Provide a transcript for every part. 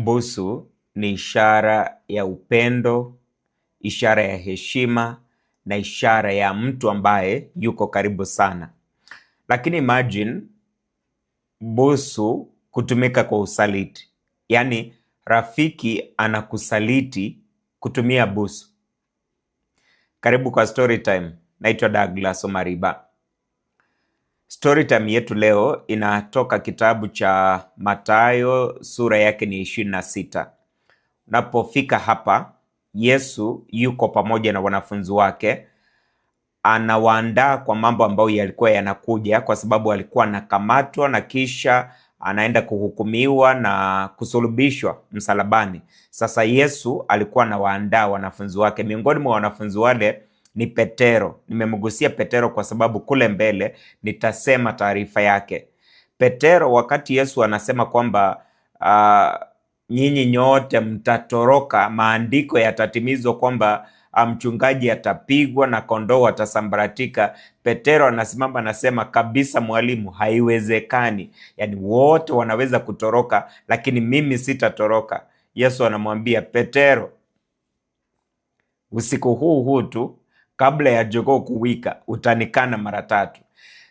Busu ni ishara ya upendo, ishara ya heshima na ishara ya mtu ambaye yuko karibu sana. Lakini imagine busu kutumika kwa usaliti, yaani rafiki anakusaliti kutumia busu. Karibu kwa Storytime, naitwa Douglas Omariba. Storytime yetu leo inatoka kitabu cha Mathayo, sura yake ni 26. Unapofika hapa, Yesu yuko pamoja na wanafunzi wake, anawaandaa kwa mambo ambayo yalikuwa yanakuja, kwa sababu alikuwa anakamatwa na kisha anaenda kuhukumiwa na kusulubishwa msalabani. Sasa Yesu alikuwa anawaandaa wanafunzi wake. Miongoni mwa wanafunzi wale ni Petero. Nimemgusia Petero kwa sababu kule mbele nitasema taarifa yake. Petero, wakati Yesu anasema kwamba nyinyi nyote mtatoroka, maandiko yatatimizwa kwamba mchungaji atapigwa na kondoo watasambaratika. Petero anasimama anasema, kabisa mwalimu, haiwezekani. Yaani wote wanaweza kutoroka, lakini mimi sitatoroka. Yesu anamwambia Petero, usiku huu tu kabla ya jogoo kuwika utanikana mara 3.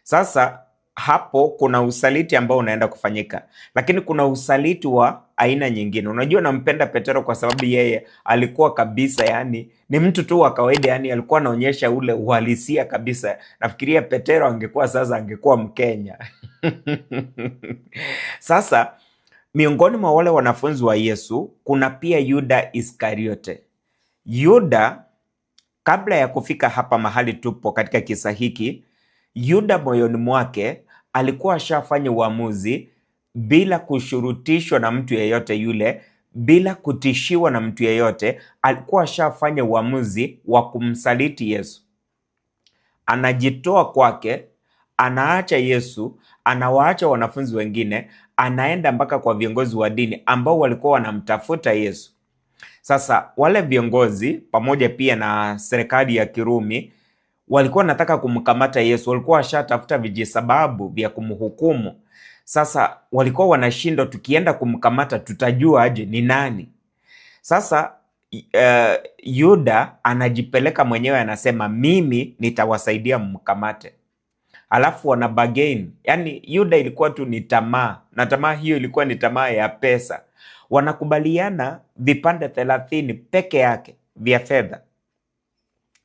Sasa hapo kuna usaliti ambao unaenda kufanyika, lakini kuna usaliti wa aina nyingine. Unajua, nampenda Petero kwa sababu yeye alikuwa kabisa, yani ni mtu tu wa kawaida, yani alikuwa anaonyesha ule uhalisia kabisa. Nafikiria Petero angekuwa Mkenya. Sasa miongoni mwa wale wanafunzi wa Yesu kuna pia Yuda Iskariote. Yuda, kabla ya kufika hapa mahali tupo katika kisa hiki, Yuda moyoni mwake alikuwa ashafanya uamuzi bila kushurutishwa na mtu yeyote yule, bila kutishiwa na mtu yeyote. Alikuwa ashafanya uamuzi wa kumsaliti Yesu. Anajitoa kwake, anaacha Yesu, anawaacha wanafunzi wengine, anaenda mpaka kwa viongozi wa dini ambao walikuwa wanamtafuta Yesu. Sasa wale viongozi pamoja pia na serikali ya Kirumi walikuwa wanataka kumkamata Yesu, walikuwa washatafuta vijisababu vya kumhukumu. Sasa walikuwa wanashindwa, tukienda kumkamata tutajua aje ni nani? Sasa Yuda anajipeleka mwenyewe, anasema mimi nitawasaidia mkamate. Alafu wana bargain. Yaani Yuda ilikuwa tu ni tamaa, na tamaa hiyo ilikuwa ni tamaa ya pesa. Wanakubaliana vipande 30 peke yake vya fedha.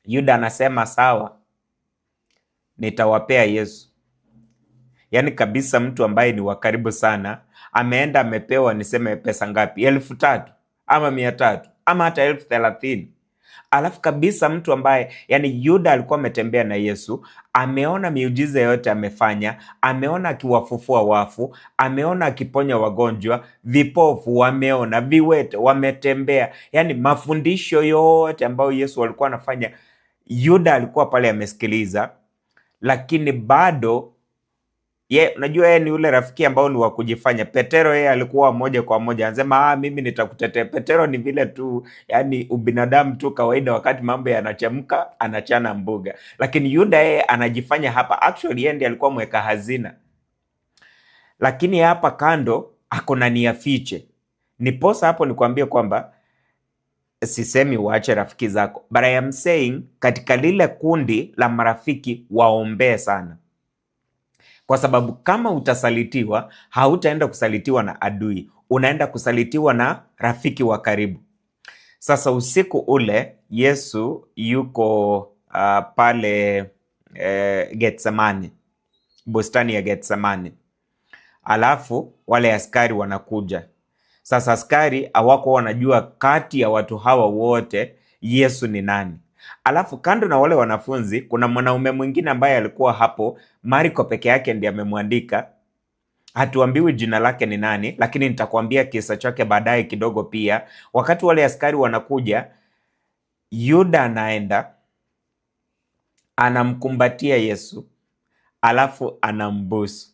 Yuda anasema sawa, nitawapea Yesu. Yaani kabisa mtu ambaye ni wa karibu sana ameenda amepewa, niseme pesa ngapi? 3,000 ama 300 ama hata 30,000. Alafu kabisa mtu ambaye, yani Yuda alikuwa ametembea na Yesu, ameona miujiza yote amefanya, ameona akiwafufua wafu, ameona akiponya wagonjwa, vipofu wameona, viwete wametembea. Yani mafundisho yote ambayo Yesu alikuwa anafanya, Yuda alikuwa pale amesikiliza. Lakini bado unajua yeye ni ule rafiki ambao ni wa kujifanya. Petero yeye alikuwa moja kwa moja anasema mimi nitakutetea. Petero ni vile tu, yani ubinadamu tu kawaida, wakati mambo yanachemka anachana mbuga. Lakini Yuda yeye anajifanya hapa, actually yeye ndiye alikuwa mweka hazina. Lakini hapa kando akona nia fiche. Niposa hapo nikwambie kwamba sisemi waache rafiki zako, but I am saying katika lile kundi la marafiki waombee sana. Kwa sababu kama utasalitiwa, hautaenda kusalitiwa na adui, unaenda kusalitiwa na rafiki wa karibu. Sasa usiku ule Yesu yuko pale Getsemani, bustani ya Getsemani. Alafu wale askari wanakuja. Sasa askari hawako wanajua kati ya watu hawa wote Yesu ni nani. Alafu kando na wale wanafunzi kuna mwanaume mwingine ambaye alikuwa hapo, Marko peke yake ndiye amemwandika. Hatuambiwi jina lake ni nani, lakini nitakwambia kisa chake baadaye kidogo pia. Wakati wale askari wanakuja, Yuda anaenda anamkumbatia Yesu, alafu anambusu.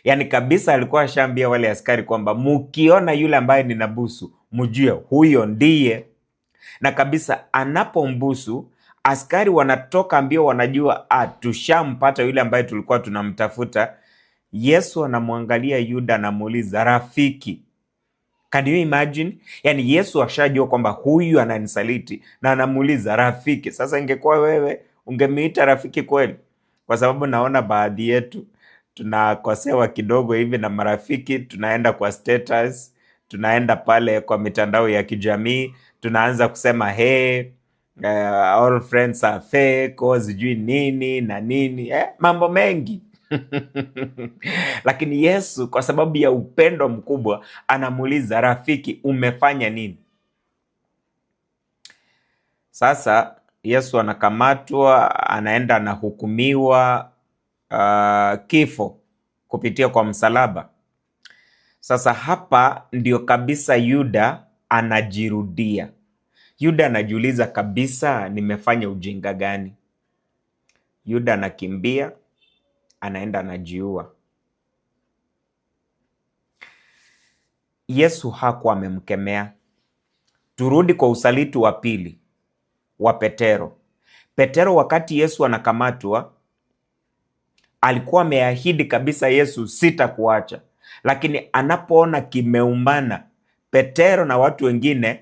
Yaani kabisa alikuwa ashaambia wale askari kwamba mukiona yule ambaye ninabusu, mjue huyo ndiye. Na kabisa anapombusu, askari wanatoka mbio, wanajua tushampata yule ambaye tulikuwa tunamtafuta. Yesu anamwangalia Yuda, anamuuliza, rafiki, Can you imagine? Yani Yesu ashajua kwamba huyu ananisaliti na anamuuliza rafiki. Sasa ingekuwa wewe, ungemiita rafiki kweli? Kwa sababu naona baadhi yetu tunakosewa kidogo hivi na marafiki. Tunaenda kwa status, tunaenda pale kwa mitandao ya kijamii, tunaanza kusema hey, all friends are fake, sijui nini na nini, mambo mengi. Lakini Yesu kwa sababu ya upendo mkubwa anamuuliza rafiki, umefanya nini? Sasa Yesu anakamatwa, anaenda anahukumiwa kifo kupitia kwa msalaba. Sasa hapa ndio kabisa Yuda anajirudia. Yuda anajiuliza kabisa, nimefanya ujinga gani? Yuda anakimbia, anaenda anajiua. Yesu hakuwa amemkemea. Turudi kwa usaliti wa pili wa Petero. Petero wakati Yesu anakamatwa alikuwa ameahidi kabisa Yesu, sitakuacha. Lakini anapoona kimeumbana, Petero na watu wengine,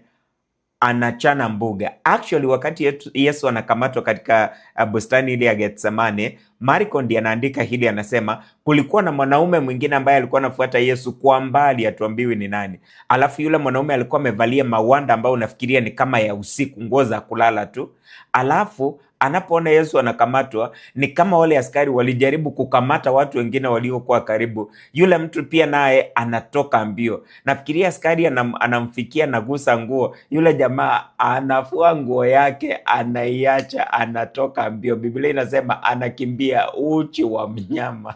anachana mbuga. Actually wakati Yesu anakamatwa katika bustani ile ya Getsemane, Marko ndiye anaandika hili, anasema kulikuwa na mwanaume mwingine ambaye alikuwa anafuata Yesu kwa mbali, hatuambiwi ni nani. Alafu yule mwanaume alikuwa amevalia mawanda ambayo unafikiria ni kama ya usiku, nguo za kulala tu. Alafu anapoona Yesu anakamatwa, ni kama wale askari walijaribu kukamata watu wengine waliokuwa karibu. Yule mtu pia naye anatoka mbio. Nafikiria askari anamfikia, nagusa nguo. Yule jamaa anafua nguo yake, anaiacha, anatoka mbio. Biblia inasema anakimbia uchi wa mnyama.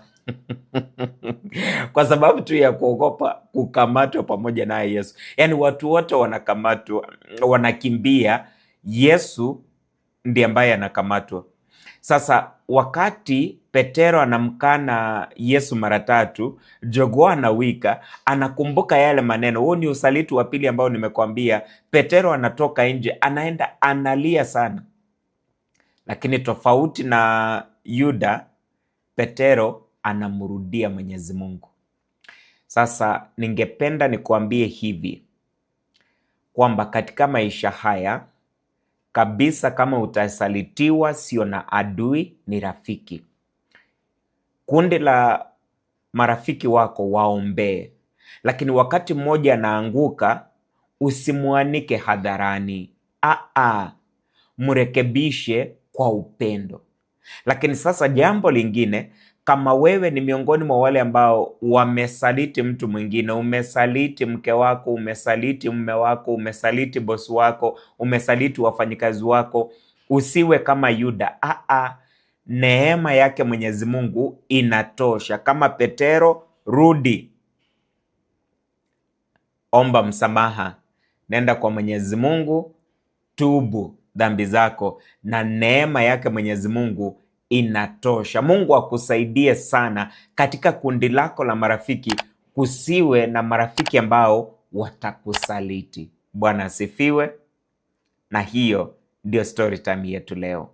Kwa sababu tu ya kuogopa kukamatwa pamoja naye Yesu. Yani watu wote wanakamatwa, wanakimbia, Yesu ndiye ambaye anakamatwa. Sasa wakati Petero anamkana Yesu mara 3, jogoo anawika, anakumbuka yale maneno. Huo ni usaliti wa pili ambao nimekwambia. Petero anatoka nje, anaenda analia sana. Lakini tofauti na Yuda, Petero anamrudia Mwenyezi Mungu. Sasa ningependa nikuambie hivi kwamba katika maisha haya kabisa, kama utasalitiwa, sio na adui, ni rafiki. Kundi la marafiki wako waombee, lakini wakati mmoja anaanguka, usimuanike hadharani. Mrekebishe kwa upendo. Lakini sasa jambo lingine, kama wewe ni miongoni mwa wale ambao wamesaliti mtu mwingine, umesaliti mke wako, umesaliti mume wako, umesaliti bosi wako, umesaliti wafanyikazi wako, usiwe kama Yuda. Neema yake Mwenyezi Mungu inatosha. Kama Petero, rudi, omba msamaha, nenda kwa Mwenyezi Mungu, tubu dhambi zako, na neema yake Mwenyezi Mungu inatosha. Mungu akusaidie sana katika kundi lako la marafiki, kusiwe na marafiki ambao watakusaliti. Bwana asifiwe. Na hiyo ndio story time yetu leo.